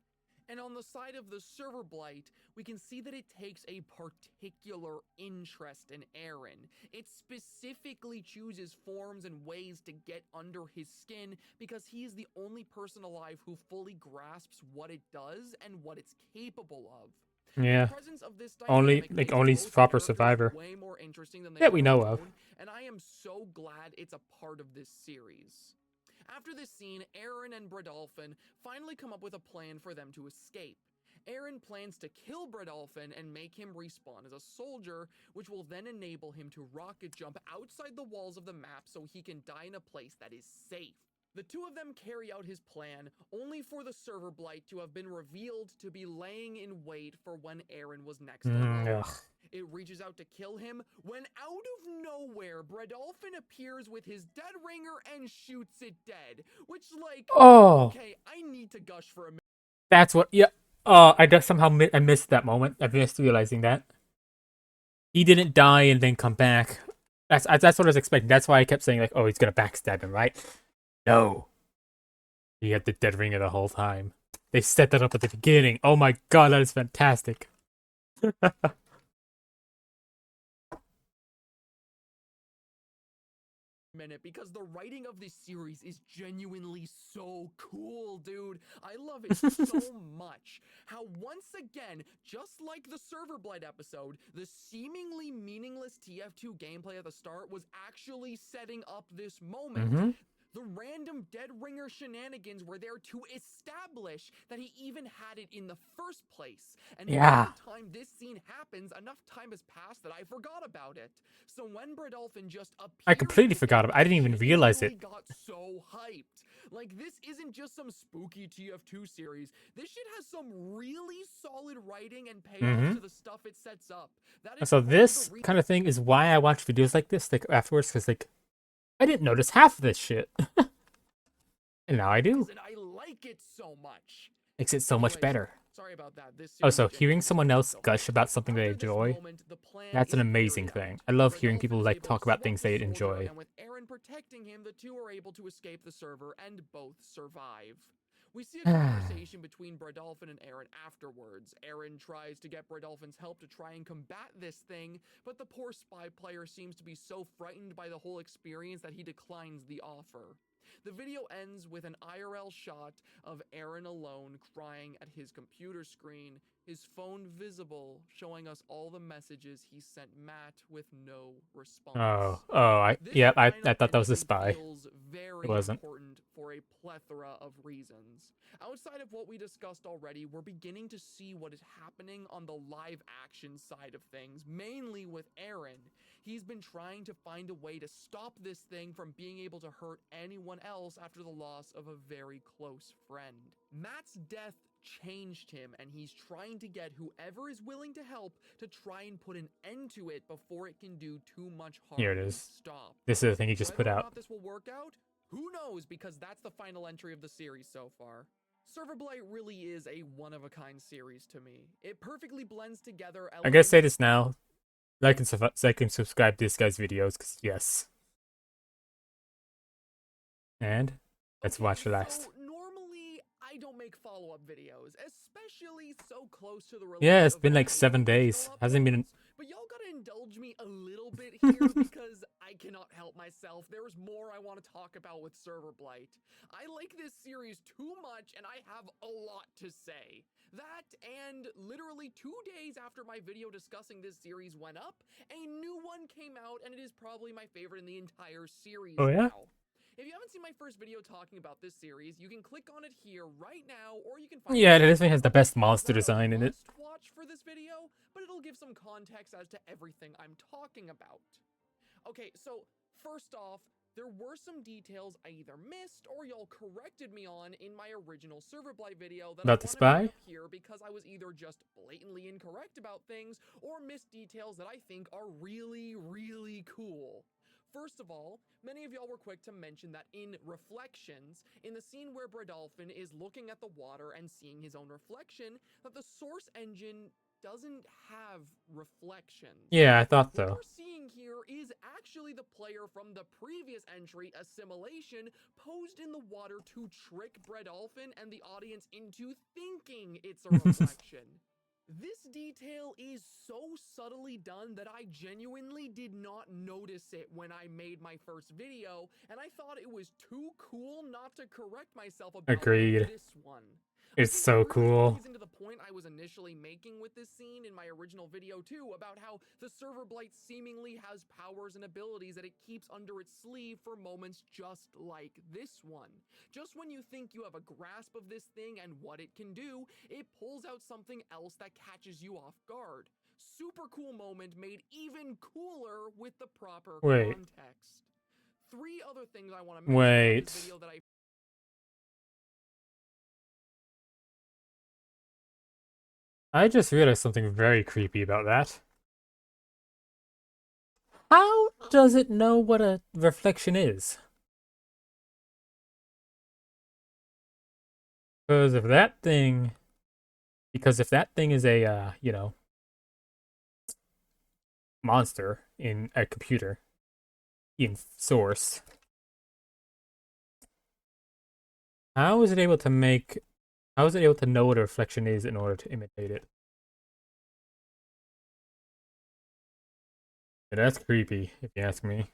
And on the side of the ServerBlight, we can see that it takes a particular interest in Aaron. It specifically chooses forms and ways to get under his skin because he is the only person alive who fully grasps what it does and what it's capable of. Yeah. The presence of this Only proper survivor. Way more interesting than that we know of. And I am so glad it's a part of this series. After this scene, Aaron and Bradolphin finally come up with a plan for them to escape. Aaron plans to kill Bradolphin and make him respawn as a soldier, which will then enable him to rocket jump outside the walls of the map so he can die in a place that is safe. The two of them carry out his plan, only for the ServerBlight to have been revealed to be laying in wait for when Aaron was next alone. It reaches out to kill him, when out of nowhere, Bradolphin appears with his dead ringer and shoots it dead. Which, like, okay, I need to gush for a minute. That's what, yeah. I just somehow I missed that moment. I missed realizing that. He didn't die and then come back. That's what I was expecting. That's why I kept saying, like, oh, he's gonna backstab him, right? No. He had the dead ringer the whole time. They set that up at the beginning. Oh my god, that is fantastic. Because the writing of this series is genuinely so cool, dude. I love it so much. How once again, just like the ServerBlight episode, the seemingly meaningless TF2 gameplay at the start was actually setting up this moment. The random Dead Ringer shenanigans were there to establish that he even had it in the first place. And Yeah. by the time this scene happens, enough time has passed that I forgot about it. So when Bradolphin just appeared, I completely forgot about it. I didn't even realize it. got so hyped. Like, this isn't just some spooky TF2 series. This shit has some really solid writing and payoffs to the stuff it sets up. That is So this kind of thing is why I watch videos like this, like afterwards, because like I didn't notice half of this shit, and now I do. and I like it so much. Makes it so much better. Sorry about that. This So hearing someone else gush about something they enjoy, that's an amazing thing. I love hearing people like talk about things they enjoy. And with Aaron protecting him, the two are able to escape the server and both survive. We see a conversation between Bradolphin and Aaron afterwards. Aaron tries to get Bradolphin's help to try and combat this thing, but the poor spy player seems to be so frightened by the whole experience that he declines the offer. The video ends with an IRL shot of Aaron alone crying at his computer screen, his phone visible, showing us all the messages he sent Matt with no response. I thought that was a spy. Very it wasn't. Important for a plethora of reasons. Outside of what we discussed already, we're beginning to see what is happening on the live action side of things, mainly with Aaron. He's been trying to find a way to stop this thing from being able to hurt anyone else after the loss of a very close friend. Matt's death changed him, and he's trying to get whoever is willing to help to try and put an end to it before it can do too much harm. Here it is. Stop. This is the thing he just put out. Whether or not this will work out, who knows, because that's the final entry of the series so far. ServerBlight really is a one-of-a-kind series to me. It perfectly blends together elements. I guess say this now. Like and subscribe to this guy's videos, because yes. And let's watch the last. So normally, I don't make follow-up videos, especially so close to the release. Yeah, it's been like 7 days. Hasn't been. But y'all gotta indulge me a little bit here because I cannot help myself. There's more I want to talk about with ServerBlight. I like this series too much, and I have a lot to say. That, and literally 2 days after my video discussing this series went up, a new one came out, and it is probably my favorite in the entire series now. If you haven't seen my first video talking about this series, you can click on it here right now, or you can find this one has the best monster design in it. Watch for this video, but it'll give some context as to everything I'm talking about. Okay, so first off, there were some details I either missed or y'all corrected me on in my original ServerBlight video that About the spy? Here because I was either just blatantly incorrect about things or missed details that I think are really, really cool. First of all, many of y'all were quick to mention that in Reflections, in the scene where Bradolphin is looking at the water and seeing his own reflection, that the source engine doesn't have reflections. Yeah, I thought so. What we're seeing here is actually the player from the previous entry, Assimilation, posed in the water to trick Bradolphin and the audience into thinking it's a reflection. This detail is so subtly done that I genuinely did not notice it when I made my first video, and I thought it was too cool not to correct myself about this one. It's so cool. Into the point I was initially making with this scene in my original video too, about how the ServerBlight seemingly has powers and abilities that it keeps under its sleeve for moments just like this one. Just when you think you have a grasp of this thing and what it can do, it pulls out something else that catches you off guard. Super cool moment made even cooler with the proper context. 3 other things I want to mention about this video that I just realized something very creepy about that. How does it know what a reflection is? Because if that thing is a, monster in a computer, in source, how is it able to know what a reflection is in order to imitate it? That's creepy, if you ask me.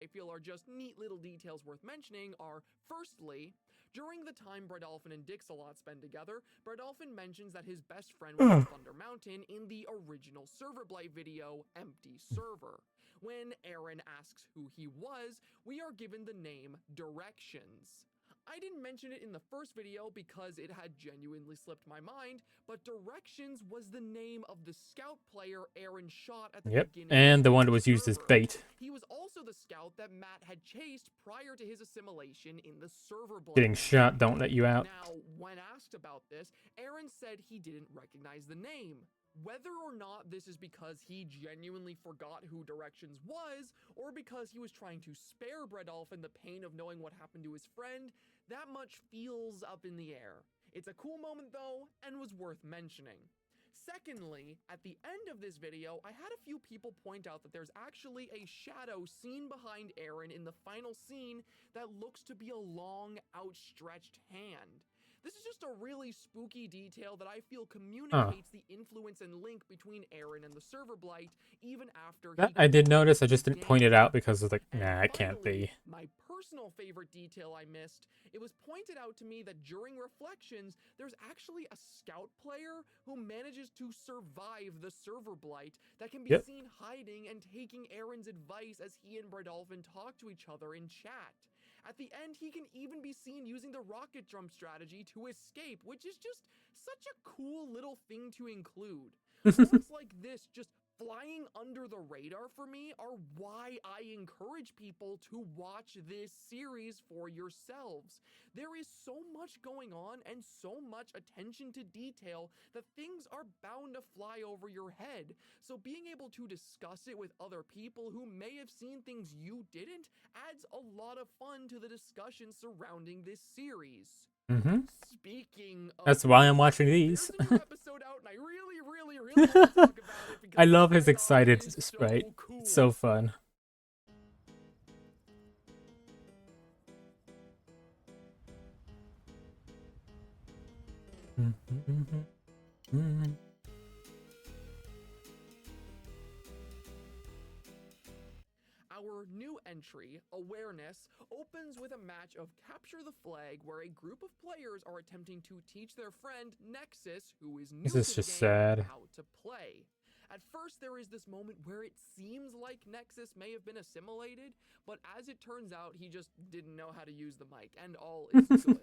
I feel feel are just neat little details worth mentioning are, firstly, during the time Bredolphin and Dixalot spend together, Bredolphin mentions that his best friend was on Thunder Mountain in the original ServerBlight video, Empty Server. When Aaron asks who he was, we are given the name Directions. I didn't mention it in the first video because it had genuinely slipped my mind, but Directions was the name of the scout player Aaron shot at the beginning. And the one that was used as bait. He was also the scout that Matt had chased prior to his assimilation in the ServerBlight. Getting shot don't let you out. Now, when asked about this, Aaron said he didn't recognize the name. Whether or not this is because he genuinely forgot who Directions was, or because he was trying to spare Bredolphin the pain of knowing what happened to his friend, that much feels up in the air. It's a cool moment though, and was worth mentioning. Secondly, at the end of this video, I had a few people point out that there's actually a shadow seen behind Aaron in the final scene that looks to be a long, outstretched hand. This is just a really spooky detail that I feel communicates the influence and link between Aaron and the ServerBlight, even after that I did notice, I just didn't point it out because I was like, nah, it can't be. My personal favorite detail I missed, it was pointed out to me that during reflections, there's actually a scout player who manages to survive the ServerBlight that can be seen hiding and taking Aaron's advice as he and Bredolphin talk to each other in chat. At the end, he can even be seen using the rocket jump strategy to escape, which is just such a cool little thing to include. Moments like this, just flying under the radar for me, are why I encourage people to watch this series for yourselves. There is so much going on and so much attention to detail that things are bound to fly over your head. So being able to discuss it with other people who may have seen things you didn't adds a lot of fun to the discussion surrounding this series. Speaking of, that's why I'm watching these. there's a new episode out, and I really want to talk about it because I love his excited so sprite. cool. It's so fun. Our new entry, Awareness, opens with a match of Capture the Flag where a group of players are attempting to teach their friend Nexus, who is new to the game, how to play. At first, there is this moment where it seems like Nexus may have been assimilated, but as it turns out, he just didn't know how to use the mic, and all is good.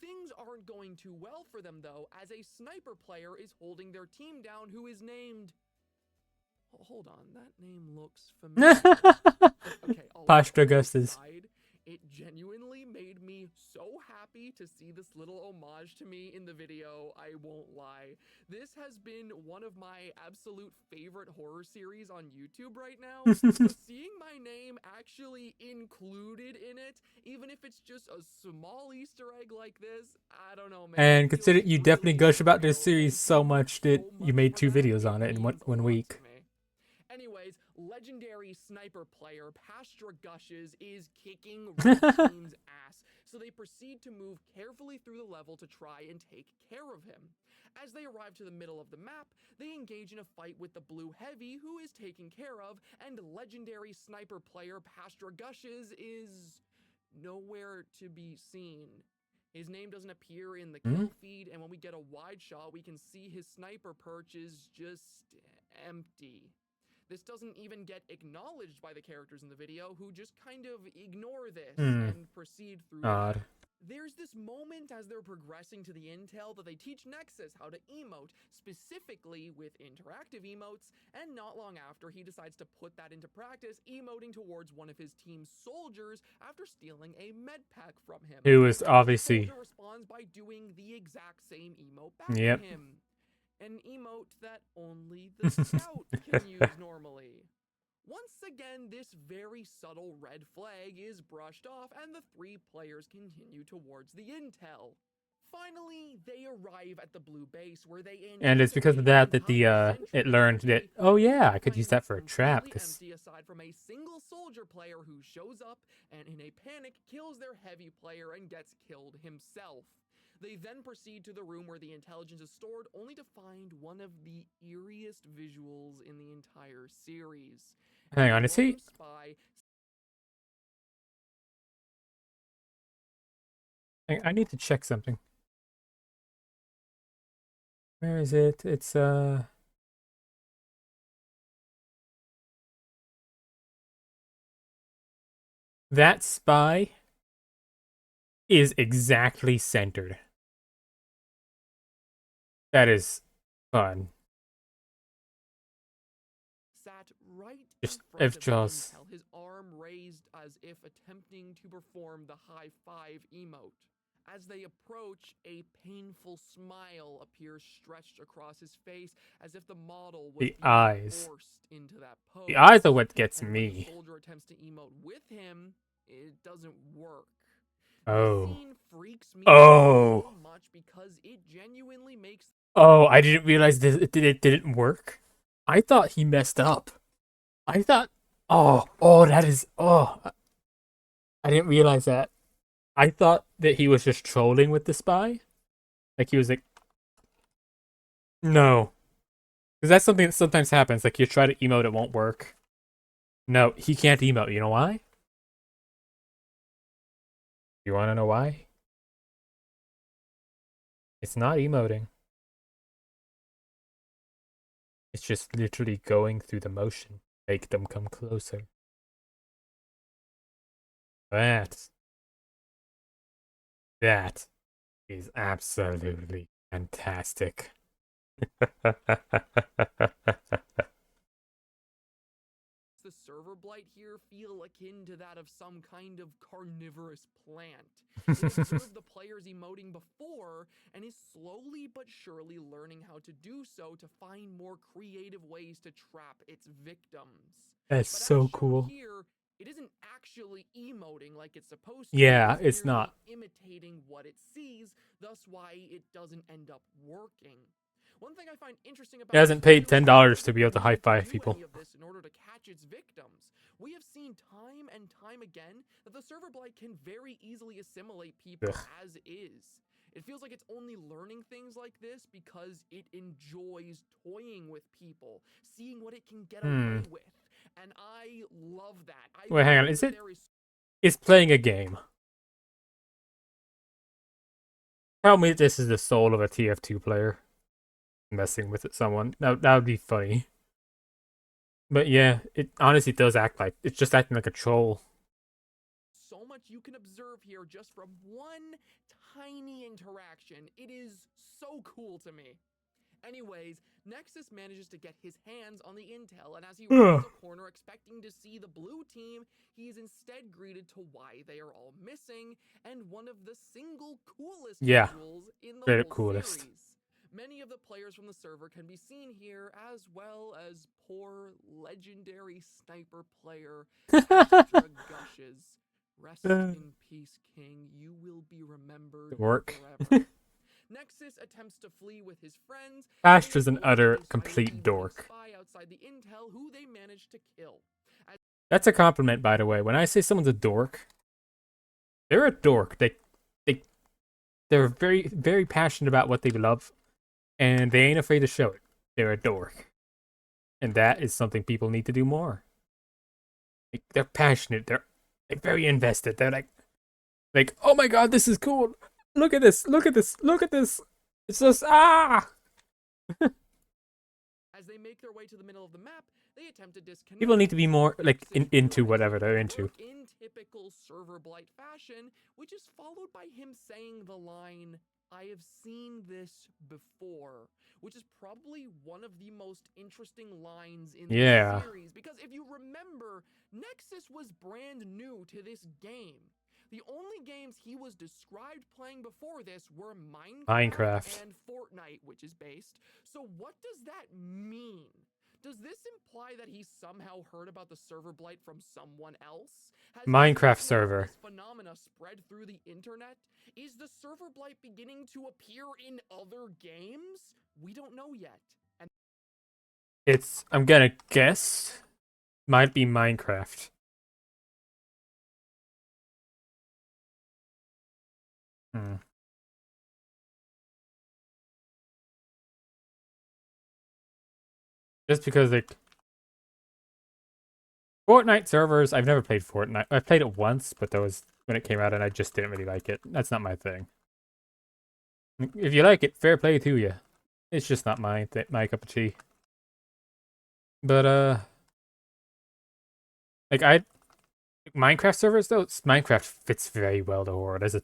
Things aren't going too well for them, though, as a sniper player is holding their team down who is named... Hold on, that name looks familiar. Okay, Pastra Gus's. It genuinely made me so happy to see this little homage to me in the video, I won't lie. This has been one of my absolute favorite horror series on YouTube right now. So seeing my name actually included in it, even if it's just a small Easter egg like this, I don't know, man. And consider you definitely gush about this series so much that you made 2 videos on it in one week. Anyways, legendary sniper player Pastra Gushes is kicking Red Team's ass, so they proceed to move carefully through the level to try and take care of him. As they arrive to the middle of the map, they engage in a fight with the Blue Heavy, who is taken care of, and legendary sniper player Pastra Gushes is nowhere to be seen. His name doesn't appear in the kill feed, and when we get a wide shot, we can see his sniper perch is just empty. This doesn't even get acknowledged by the characters in the video, who just kind of ignore this and proceed through that. There's this moment as they're progressing to the intel that they teach Nexus how to emote, specifically with interactive emotes, and not long after he decides to put that into practice, emoting towards one of his team's soldiers after stealing a med pack from him. Who was obviously... The soldier responds by doing the exact same emote back to him. An emote that only the scout can use normally. Once again, this very subtle red flag is brushed off and the 3 players continue towards the intel. Finally, they arrive at the blue base where they and it's because of that that the it learned that, oh yeah, I could use that for a trap. Empty aside from a single soldier player who shows up and in a panic kills their heavy player and gets killed himself. They then proceed to the room where the intelligence is stored, only to find one of the eeriest visuals in the entire series. Hang on, is he... I need to check something. Where is it? It's that spy is exactly centered. That is fun. Sat right Just in front F of the Jaws. intel, his arm raised as if attempting to perform the high five emote. As they approach, a painful smile appears stretched across his face as if the model was The being eyes. forced into that The eyes are pose. what gets And when the me. soldier attempts to emote with him, it doesn't work. This Oh. scene freaks me out Oh. so much because it genuinely makes Oh, I didn't realize it didn't work. I thought he messed up. I thought, that is, I didn't realize that. I thought that he was just trolling with the spy. Like he was like, no. Because that's something that sometimes happens. Like you try to emote, it won't work. No, he can't emote. You know why? You want to know why? It's not emoting. It's just literally going through the motion. Make them come closer. That, that is absolutely fantastic. the ServerBlight here feel akin to that of some kind of carnivorous plant. It observed the players emoting before and is slowly but surely learning how to do so to find more creative ways to trap its victims. That's But so as shown cool. here, it isn't actually emoting like it's supposed to. Yeah, It is it's merely not. imitating what it sees, thus why it doesn't end up working. One thing I find interesting It about the hasn't paid soldier is that $10 it to be doesn't able to high need to five do people. any of this in order to catch its victims. We have seen time and time again that the ServerBlight can very easily assimilate people Ugh. as is. It feels like it's only learning things like this because it enjoys toying with people, seeing what it can get away with. And I love that. I Wait, hang on. love Is that it? there is It's playing a game. Tell me this is the soul of a TF2 player messing with someone. That would be funny. But yeah, it honestly does act like it's just acting like a troll. so much you can observe here just from one tiny interaction. It is so cool to me. Anyways, Nexus manages to get his hands on the intel, and as he rounds a corner expecting to see the blue team, he is instead greeted to why they are all missing, and one of the single coolest Yeah, visuals in the very whole coolest. series. Many of the players from the server can be seen here, as well as poor legendary sniper player Pastra Gushes. Rest in peace, King. You will be remembered Work. forever. Nexus attempts to flee with his friends, and they Pastra's an avoid utter a silently complete waiting dork. spy outside the intel who they manage to kill. As That's a compliment, by the way. When I say someone's a dork, they're a dork. They, they're very, very passionate about what they love, and they ain't afraid to show it. They're a dork, and that is something people need to do more. Like, they're passionate. They're very invested. They're like, oh my god, this is cool. Look at this. Look at this. Look at this. It's just As they make their way to the middle of the map, they attempt to People disconnect. need to be more like Nexus into tries to whatever make they're it into. work in typical ServerBlight fashion, which is followed by him saying the line, "I have seen this before," which is probably one of the most interesting lines in this Yeah, series, because if you remember, Nexus was brand new to this game. The only games he was described playing before this were Minecraft Minecraft. and Fortnite, which is based. So what does that mean? Does this imply that he somehow heard about the ServerBlight from someone else? Has Minecraft somehow server. this phenomena spread through the internet? Is the ServerBlight beginning to appear in other games? We don't know yet. And I'm gonna guess, might be Minecraft. Hmm. Just because like Fortnite servers, I've never played Fortnite. I played it once, but that was when it came out, and I just didn't really like it. That's not my thing. If you like it, fair play to you. It's just not my cup of tea. But like Minecraft servers though, Minecraft fits very well to horror. There's a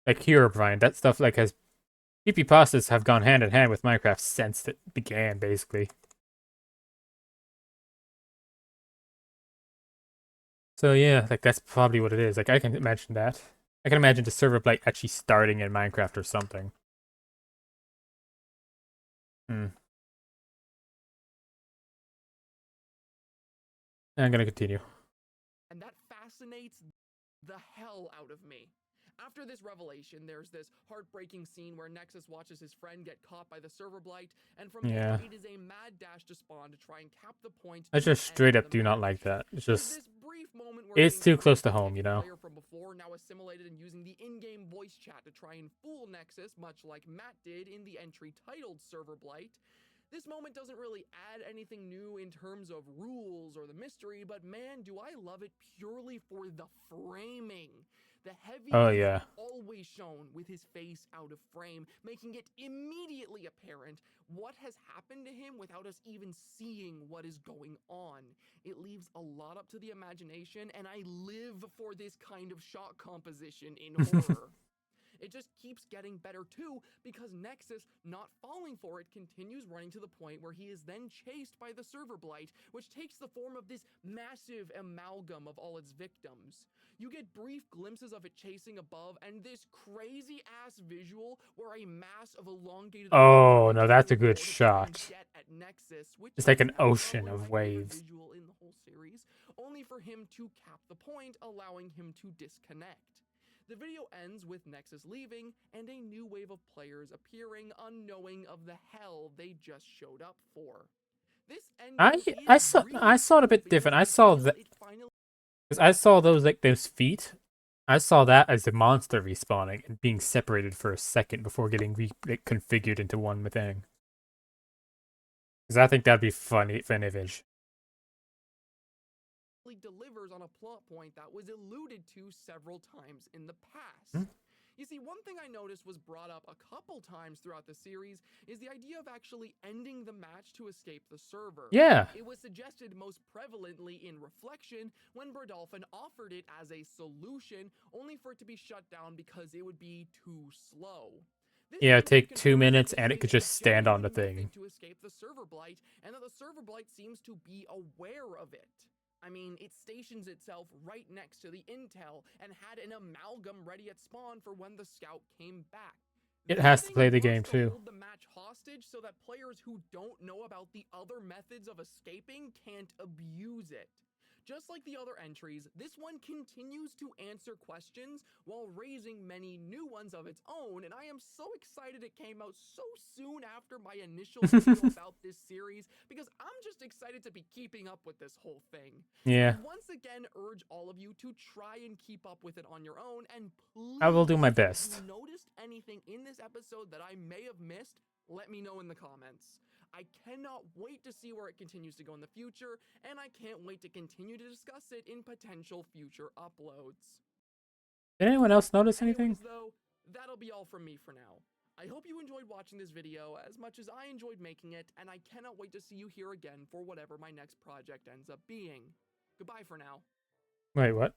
like Hero Brian, that stuff like has creepypastas have gone hand in hand with Minecraft since it began, basically. So yeah, like that's probably what it is. Like I can imagine that. I can imagine the ServerBlight actually starting in Minecraft or something. Hmm. I'm gonna continue. And that fascinates the hell out of me. After this revelation, there's this heartbreaking scene where Nexus watches his friend get caught by the Serverblight, and from Yeah. there it is a mad dash to spawn to try and cap the point. I just straight up do not like that. It's just this brief moment where it's too close to home, you know. player from before now assimilated and using the in-game voice chat to try and fool Nexus, much like Matt did in the entry titled ServerBlight. This moment doesn't really add anything new in terms of rules or the mystery, but man, do I love it purely for the framing. The heavy yeah, always shown with his face out of frame, making it immediately apparent what has happened to him without us even seeing what is going on. It leaves a lot up to the imagination, and I live for this kind of shot composition in horror. It just keeps getting better too, because Nexus, not falling for it, continues running to the point where he is then chased by the ServerBlight, which takes the form of this massive amalgam of all its victims. You get brief glimpses of it chasing above, and this crazy-ass visual where a mass of elongated... Oh, no, that's a good shot. Nexus, it's like an ocean of waves. Visual in the whole series, only for him to cap the point, allowing him to disconnect. The video ends with Nexus leaving and a new wave of players appearing, unknowing of the hell they just showed up for. This I saw it a bit different. I saw that because I saw those feet. I saw that as the monster respawning and being separated for a second before getting reconfigured into one thing. Because I think that'd be funny for an image. Delivers on a plot point that was alluded to several times in the past. You see, one thing I noticed was brought up a couple times throughout the series is the idea of actually ending the match to escape the server. Yeah. It was suggested most prevalently in Reflection when Berdolphin offered it as a solution, only for it to be shut down because it would be too slow. Yeah, it'd take 2 minutes and it could just stand on the thing. To escape the ServerBlight, and that the ServerBlight seems to be aware of it. I mean, it stations itself right next to the intel and had an amalgam ready at spawn for when the scout came back. It has to play the game too. Hold the match hostage so that players who don't know about the other methods of escaping can't abuse it. Just like the other entries, this one continues to answer questions while raising many new ones of its own, and I am so excited it came out so soon after my initial video about this series, because I'm just excited to be keeping up with this whole thing. Yeah. I once again urge all of you to try and keep up with it on your own, and please, I will do my best. If you noticed anything in this episode that I may have missed, let me know in the comments. I cannot wait to see where it continues to go in the future, and I can't wait to continue to discuss it in potential future uploads. Did anyone else notice anything? Though, that'll be all from me for now. I hope you enjoyed watching this video as much as I enjoyed making it, and I cannot wait to see you here again for whatever my next project ends up being. Goodbye for now. Wait, what?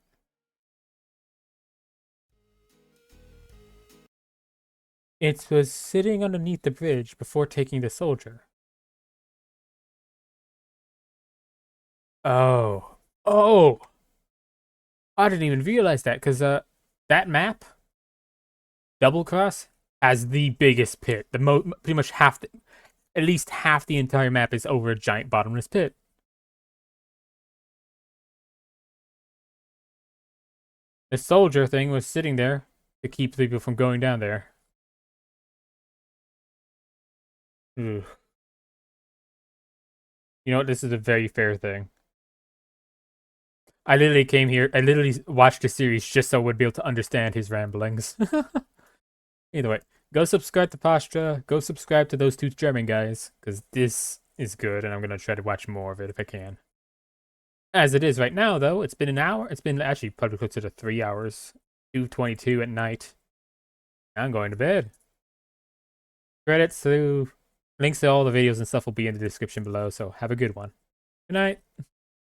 It was sitting underneath the bridge before taking the soldier. Oh. Oh! I didn't even realize that, because that map, Double Cross, has the biggest pit. Pretty much at least half the entire map is over a giant bottomless pit. The soldier thing was sitting there to keep people from going down there. Ugh. You know what? This is a very fair thing. I literally came here, I literally watched the series just so I would be able to understand his ramblings. Either way, go subscribe to Pastra, go subscribe to those two German guys, because this is good, and I'm going to try to watch more of it if I can. As it is right now, though, it's been an hour. It's been actually probably closer to 3 hours. 2:22 at night. I'm going to bed. Credits to links to all the videos and stuff will be in the description below. So have a good one. Good night.